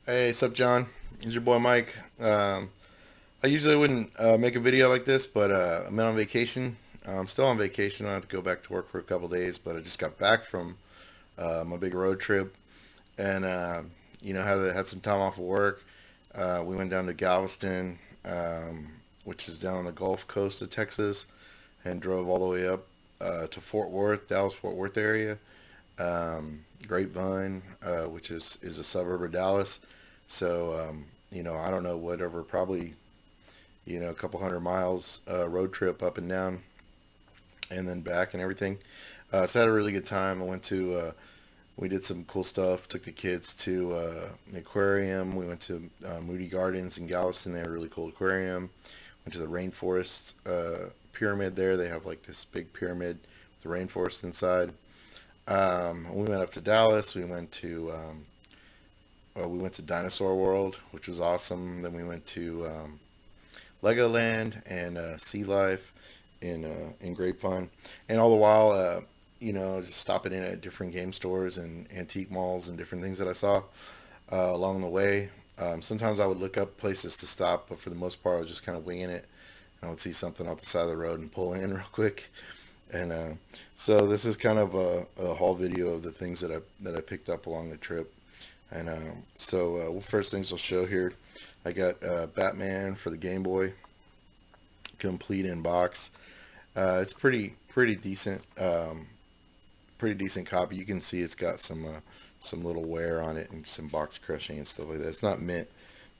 Hey, what's up, John? It's your boy Mike. I usually wouldn't make a video like this, but I'm on vacation. I'm still on vacation. I have to go back to work for a couple days, but I just got back from my big road trip, and had some time off of work. We went down to Galveston, which is down on the Gulf Coast of Texas, and drove all the way up to Fort Worth, Dallas Fort Worth area. Grapevine, which is a suburb of Dallas. So, I don't know, whatever, probably, a couple hundred miles road trip up and down and then back and everything. So I had a really good time. We did some cool stuff. Took the kids to the aquarium. We went to Moody Gardens in Galveston. They had a really cool aquarium. Went to the rainforest pyramid there. They have like this big pyramid with the rainforest inside. We went up to Dallas. We went to Dinosaur World, which was awesome. Then we went to Legoland and Sea Life in Grapevine, and all the while, just stopping in at different game stores and antique malls and different things that I saw along the way. Sometimes I would look up places to stop, but for the most part, I was just kind of winging it. I would see something off the side of the road and pull in real quick. And so this is kind of a haul video of the things that I picked up along the trip. And first things I'll show here, I got Batman for the Game Boy, complete in box. It's pretty decent copy. You can see it's got some little wear on it and some box crushing and stuff like that. It's not mint,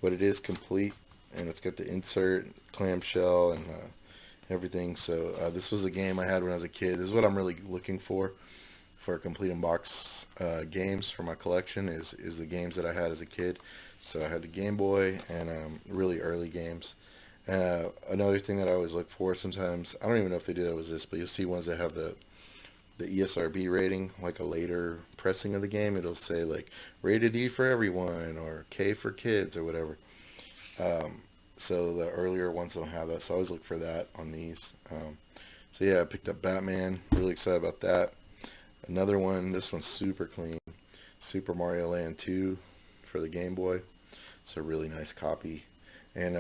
but it is complete, and it's got the insert, clamshell, and everything. So this was a game I had when I was a kid. This is what I'm really looking for complete in box games for my collection is the games that I had as a kid. So I had the Game Boy and really early games. And another thing that I always look for sometimes, I don't even know if they do that with this, but you'll see ones that have the ESRB rating, like a later pressing of the game. It'll say like rated E for everyone or K for kids or whatever. So the earlier ones don't have that. So I always look for that on these. So yeah, I picked up Batman. Really excited about that. Another one, this one's super clean. Super Mario Land 2 for the Game Boy. It's a really nice copy. And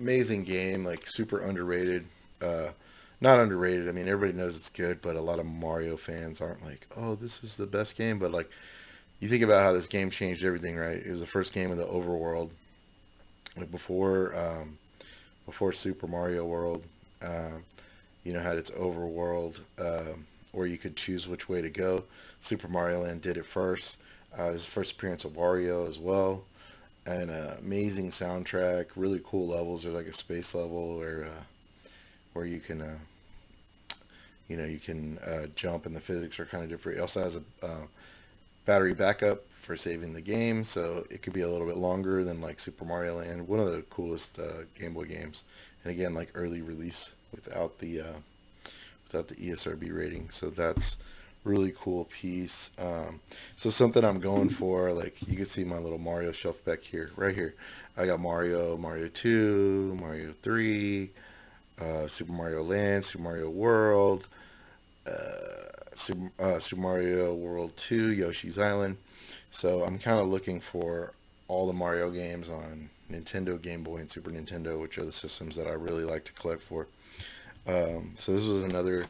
amazing game, like super underrated. Not underrated. I mean, everybody knows it's good, but a lot of Mario fans aren't like, oh, this is the best game. But like, you think about how this game changed everything, right? It was the first game of the overworld, like before Super Mario World. Um, had its overworld where you could choose which way to go. Super Mario Land did it first. His first appearance of Wario as well. And amazing soundtrack, really cool levels. There's like a space level where you can jump, and the physics are kind of different. It also has a battery backup for saving the game, so it could be a little bit longer than like Super Mario Land. One of the coolest Game Boy games, and again, like early release without the ESRB rating. So that's really cool piece. So something I'm going for, like you can see my little Mario shelf back here, right here. I got Mario 2, Mario 3, Super Mario Land, Super Mario World, Super Mario World 2, Yoshi's Island. So I'm kind of looking for all the Mario games on Nintendo, Game Boy, and Super Nintendo, which are the systems that I really like to collect for. So this was another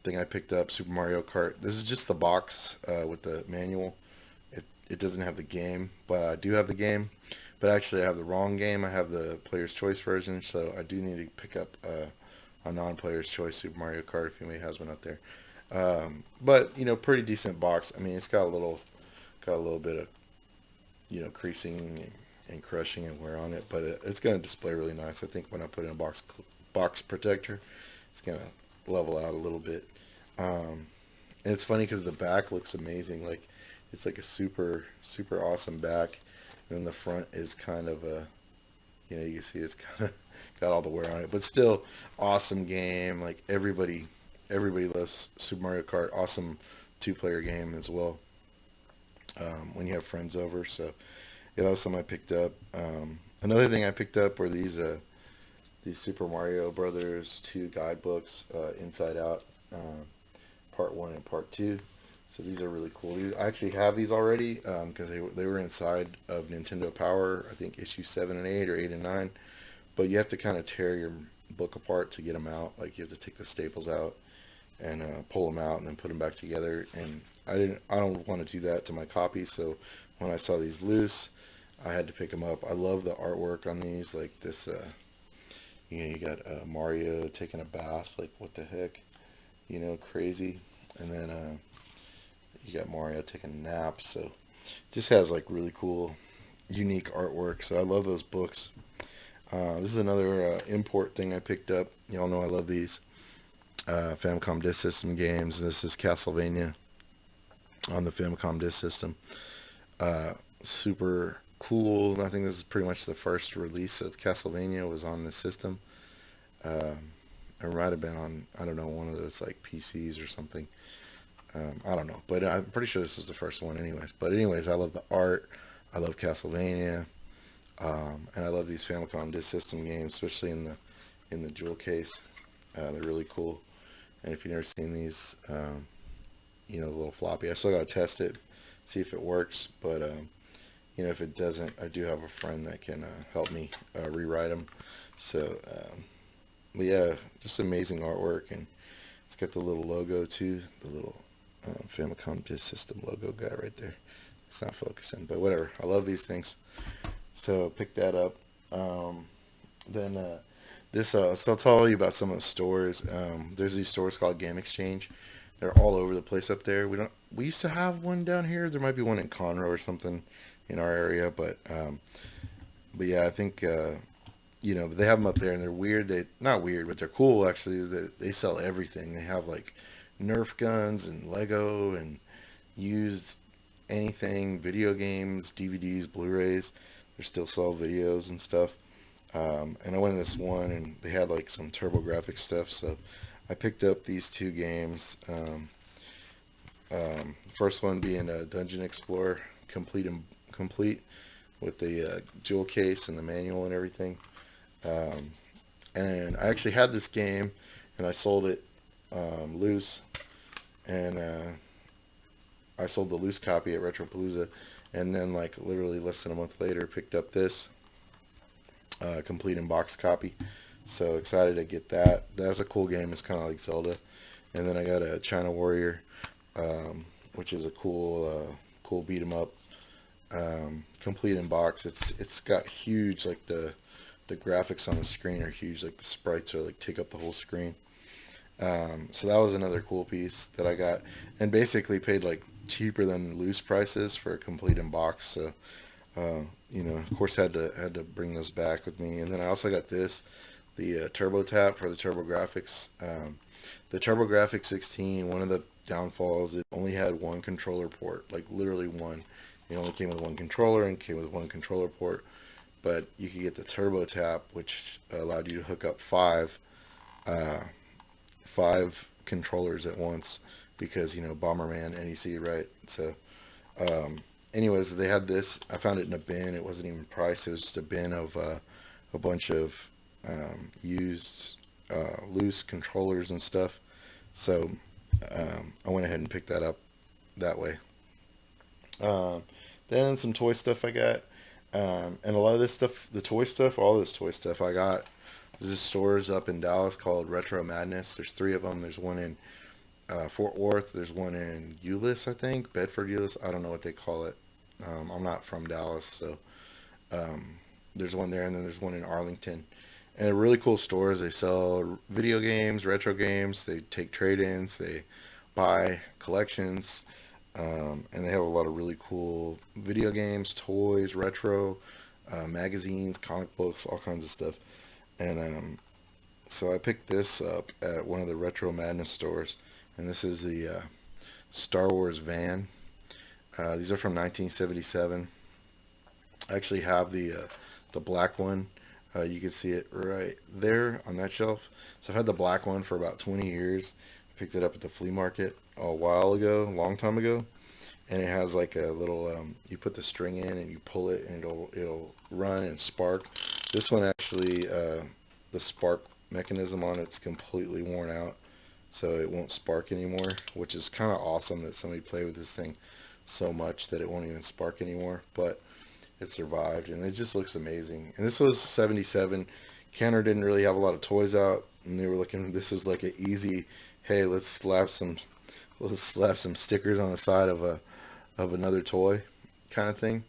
thing I picked up, Super Mario Kart. This is just the box with the manual. It doesn't have the game, but I do have the game. But actually, I have the wrong game. I have the Player's Choice version, so I do need to pick up a non-Player's Choice Super Mario Kart if anybody has one out there. But pretty decent box. I mean, it's got a little bit of creasing and crushing and wear on it, but it's going to display really nice. I think when I put in a box protector, it's going to level out a little bit. And it's funny because the back looks amazing. Like it's like a super super awesome back, and then the front is kind of you can see it's kind of got all the wear on it, but still awesome game. Like everybody loves Super Mario Kart. Awesome two-player game as well when you have friends over. So yeah, that was something I picked up. Another thing I picked up were these Super Mario Brothers 2 guidebooks, Inside Out, Part 1 and Part 2. So these are really cool. I actually have these already because they were inside of Nintendo Power. I think issue 7 and 8 or 8 and 9. But you have to kind of tear your book apart to get them out. Like you have to take the staples out and pull them out and then put them back together. And I don't want to do that to my copy. So when I saw these loose, I had to pick them up. I love the artwork on these. Like this, you got Mario taking a bath. Like what the heck, crazy. And then you got Mario taking a nap. So it just has like really cool, unique artwork. So I love those books. This is another import thing I picked up. Y'all know I love these Famicom Disk System games. This is Castlevania on the Famicom Disk System. Super cool. I think this is pretty much the first release of Castlevania was on the system. It might have been on, I don't know, one of those like PCs or something. I don't know, but I'm pretty sure this was the first one anyways. But anyways, I love the art. I love Castlevania. And I love these Famicom Disk System games, especially in the jewel case. They're really cool. And if you've never seen these, the little floppy, I still gotta test it, see if it works. But if it doesn't, I do have a friend that can help me rewrite them. So, but yeah, just amazing artwork, and it's got the little logo too, the little Famicom Disk System logo guy right there. It's not focusing, but whatever. I love these things. So pick that up. Then so I'll tell you about some of the stores. There's these stores called Game Exchange. They're all over the place up there. We used to have one down here. There might be one in Conroe or something in our area, but yeah, I think they have them up there, and they're weird. They not weird, but they're cool actually. They sell everything. They have like Nerf guns and Lego and used anything, video games, DVDs, Blu-rays. They still sell videos and stuff. And I went in this one, and they had like some TurboGrafx stuff, so I picked up these two games. First one being a Dungeon Explorer, complete with the jewel case and the manual and everything. And I actually had this game, and I sold it loose, and I sold the loose copy at Retropalooza, and then like literally less than a month later picked up this complete in box copy. So excited to get that. That's a cool game. It's kind of like Zelda. And then I got a China Warrior, which is a cool beat 'em up, complete in box. It's got huge, like the graphics on the screen are huge. Like the sprites are like take up the whole screen. So that was another cool piece that I got, and basically paid like cheaper than loose prices for a complete in box. So of course had to bring those back with me. And then I also got the Turbo Tap for the TurboGrafx. The TurboGrafx 16, one of the downfalls, it only had one controller port, like literally one. It only came with one controller and came with one controller port. But you could get the Turbo Tap, which allowed you to hook up five controllers at once, because Bomberman NEC, right? So anyways, they had this. I found it in a bin. It wasn't even priced. It was just a bin of a bunch of used loose controllers and stuff. So I went ahead and picked that up that way. Then some toy stuff I got, and a lot of this stuff, the toy stuff, all this toy stuff I got. There's this stores up in Dallas called Retro Madness. There's 3 of them. There's one in Fort Worth. There's one in Euless, I think, Bedford, Euless. I don't know what they call it. I'm not from Dallas, so there's one there, and then there's one in Arlington. And they're really cool stores. They sell video games, retro games. They take trade-ins. They buy collections, and they have a lot of really cool video games, toys, retro, magazines, comic books, all kinds of stuff. And so I picked this up at one of the Retro Madness stores, and this is the Star Wars van. These are from 1977. I actually have the black one. You can see it right there on that shelf. So I've had the black one for about 20 years. I picked it up at the flea market a while ago, a long time ago, and it has like a little. You put the string in and you pull it, and it'll run and spark. This one actually, the spark mechanism on it's completely worn out. so it won't spark anymore, which is kind of awesome that somebody played with this thing so much that it won't even spark anymore. But it survived, and it just looks amazing. And this was 77. Kenner didn't really have a lot of toys out, and they were looking. This is like an easy, hey, let's slap some stickers on the side of another toy kind of thing.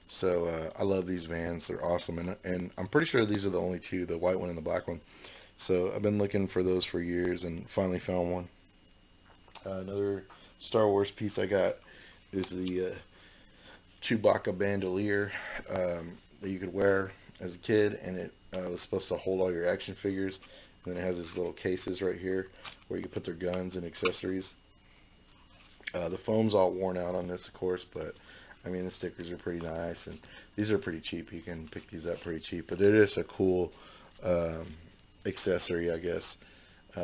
So I love these vans. They're awesome, and I'm pretty sure these are the only two, the white one and the black one. So I've been looking for those for years and finally found one. Another Star Wars piece I got is the Chewbacca Bandolier that you could wear as a kid, and it was supposed to hold all your action figures. And then it has these little cases right here where you can put their guns and accessories. The foam's all worn out on this, of course, but I mean the stickers are pretty nice, and these are pretty cheap. You can pick these up pretty cheap, but it is a cool accessory, I guess,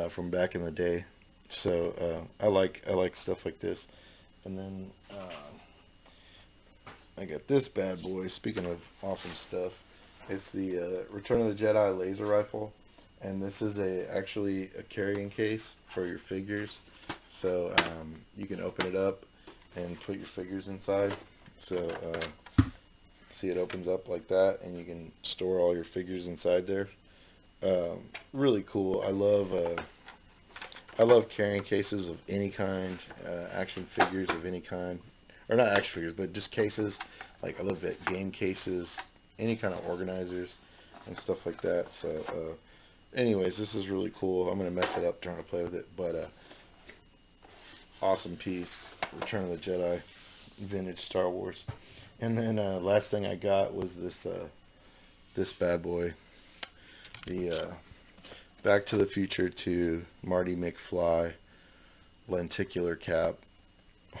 from back in the day. So I like stuff like this. And then I got this bad boy. Speaking of awesome stuff, it's the Return of the Jedi laser rifle, and this is actually a carrying case for your figures. So you can open it up and put your figures inside. So see, it opens up like that, and you can store all your figures inside there. Really cool. I love carrying cases of any kind, action figures of any kind, or not action figures, but just cases. Like I love game cases, any kind of organizers and stuff like that. So, anyways, this is really cool. I'm gonna mess it up trying to play with it, but awesome piece. Return of the Jedi, vintage Star Wars. And then last thing I got was this bad boy, the Back to the Future to Marty McFly lenticular cap.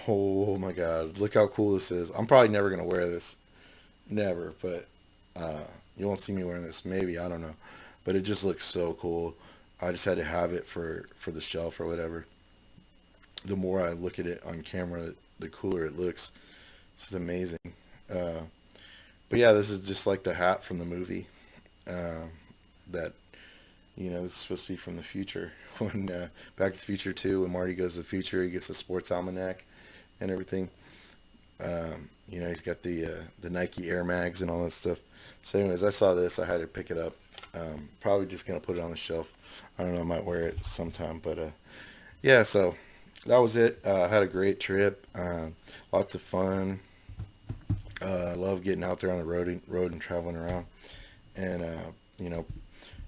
Oh my god, look how cool this is. I'm probably never going to wear this. Never, but you won't see me wearing this. Maybe, I don't know. But it just looks so cool. I just had to have it for the shelf or whatever. The more I look at it on camera, the cooler it looks. This is amazing. But yeah, this is just like the hat from the movie. That, this is supposed to be from the future. When Back to the Future 2, when Marty goes to the future, he gets a sports almanac and everything. He's got the Nike Air Mags and all that stuff. So anyways, I saw this. I had to pick it up. Probably just going to put it on the shelf. I don't know. I might wear it sometime. But yeah, so that was it. I had a great trip. Lots of fun. I love getting out there on the road and traveling around. And,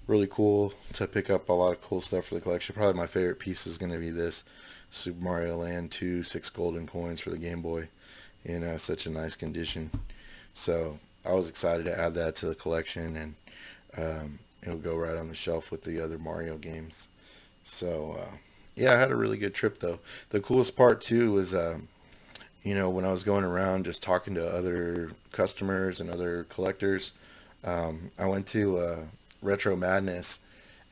really cool to pick up a lot of cool stuff for the collection. Probably my favorite piece is going to be this Super Mario Land 2, 6 golden coins for the Game Boy in such a nice condition. So I was excited to add that to the collection, and it'll go right on the shelf with the other Mario games. So yeah, I had a really good trip though. The coolest part too was when I was going around just talking to other customers and other collectors. I went to Retro Madness,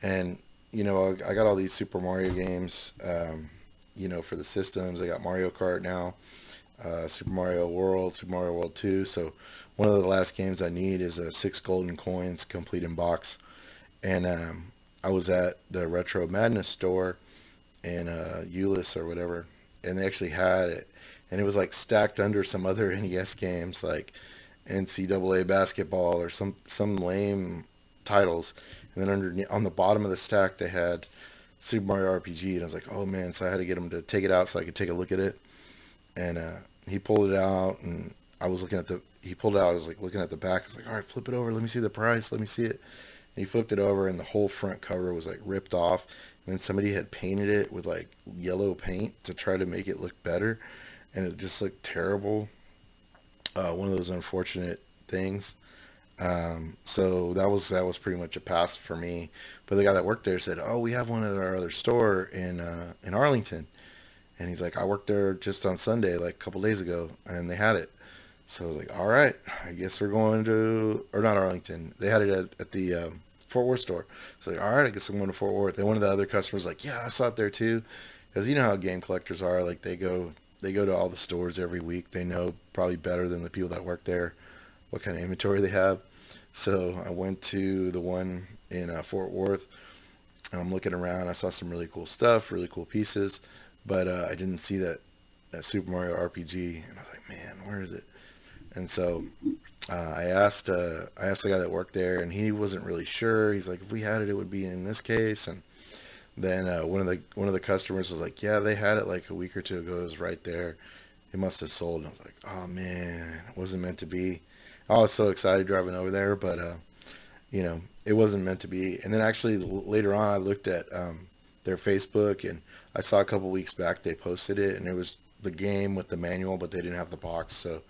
and I got all these Super Mario games for the systems. I got Mario Kart now, Super Mario World, Super Mario World 2. So one of the last games I need is 6 golden coins complete in box. And I was at the Retro Madness store in Euless or whatever, and they actually had it, and it was like stacked under some other NES games like NCAA basketball or some lame titles. And then on the bottom of the stack they had Super Mario RPG, and I was like, oh man. So I had to get him to take it out so I could take a look at it. And he pulled it out, and he pulled it out. I was like looking at the back. I was like, all right, flip it over, let me see the price, let me see it. And he flipped it over, and the whole front cover was like ripped off, and then somebody had painted it with like yellow paint to try to make it look better, and it just looked terrible. One of those unfortunate things. So that was pretty much a pass for me. But the guy that worked there said, "Oh, we have one at our other store in Arlington." And he's like, "I worked there just on Sunday, like a couple days ago, and they had it." So I was like, "All right, I guess we're going to," or not Arlington. They had it at the Fort Worth store. So like, all right, I guess I'm going to Fort Worth. And one of the other customers was like, "Yeah, I saw it there too," because you know how game collectors are. Like they go to all the stores every week. They know probably better than the people that work there what kind of inventory they have. So I went to the one in Fort Worth, And I'm looking around. I saw some really cool stuff, really cool pieces, but I didn't see that Super Mario RPG, and I was like, man, where is it? And so I asked the guy that worked there, and he wasn't really sure. He's like, if we had it, it would be in this case. And then one of the customers was like, yeah, they had it like a week or two ago. It was right there. It must have sold. And I was like, oh man, it wasn't meant to be. I was so excited driving over there, but it wasn't meant to be. And then actually later on, I looked at their Facebook, and I saw a couple weeks back they posted it, and it was the game with the manual, but they didn't have the box. So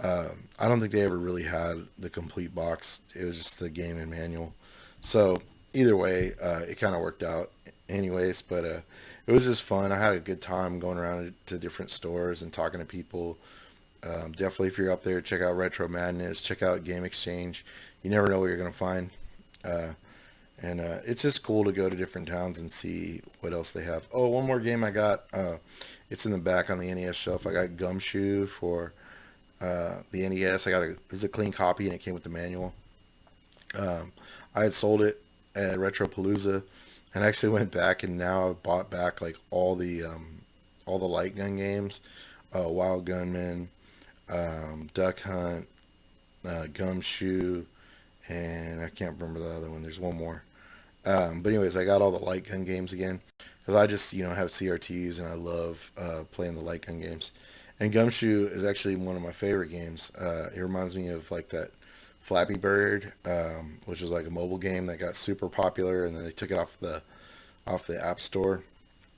I don't think they ever really had the complete box. It was just the game and manual. So either way, it kind of worked out anyways. But it was just fun. I had a good time going around to different stores and talking to people. Definitely, if you're up there, check out Retro Madness. Check out Game Exchange. You never know what you're going to find. Uh, and it's just cool to go to different towns and see what else they have. Oh, one more game I got. It's in the back on the NES shelf. I got Gumshoe for the NES. It's a clean copy, and it came with the manual. I had sold it at Retropalooza, and I actually went back, and now I've bought back like all the light gun games, Wild Gunman, Duck Hunt, Gumshoe, and I can't remember the other one. There's one more. But anyways, I got all the light gun games again because I just have CRTs, and I love playing the light gun games. And Gumshoe is actually one of my favorite games. It reminds me of like that Flappy Bird, which was like a mobile game that got super popular, and then they took it off the App Store.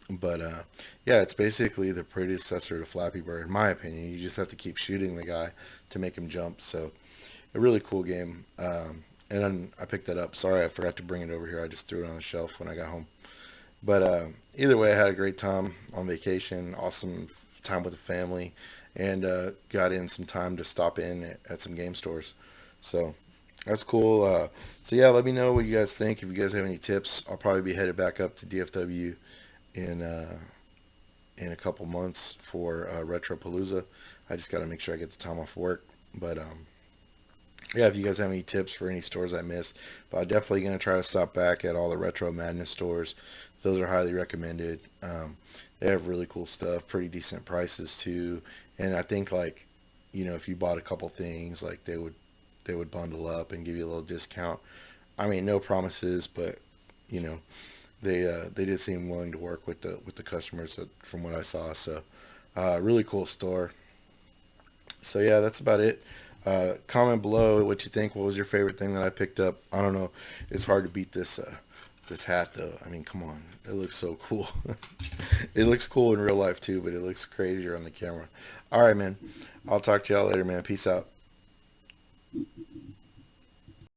But yeah, it's basically the predecessor to Flappy Bird, in my opinion. You just have to keep shooting the guy to make him jump. So a really cool game. And then I picked that up. Sorry, I forgot to bring it over here. I just threw it on the shelf when I got home. But either way, I had a great time on vacation. Awesome time with the family, and got in some time to stop in at some game stores. So that's cool. So yeah, let me know what you guys think. If you guys have any tips, I'll probably be headed back up to DFW in in a couple months for Retropalooza. I just got to make sure I get the time off work. But yeah, if you guys have any tips for any stores I missed, but I'm definitely going to try to stop back at all the Retro Madness stores. Those are highly recommended. They have really cool stuff, pretty decent prices too. And I think like, if you bought a couple things, like they would bundle up and give you a little discount. I mean, no promises, but you know, they did seem willing to work with the customers from what I saw. So really cool store. So yeah, that's about it. Comment below what you think. What was your favorite thing that I picked up? I don't know. It's hard to beat this hat though. I mean, come on. It looks so cool. It looks cool in real life too, but it looks crazier on the camera. All right, man. I'll talk to y'all later, man. Peace out.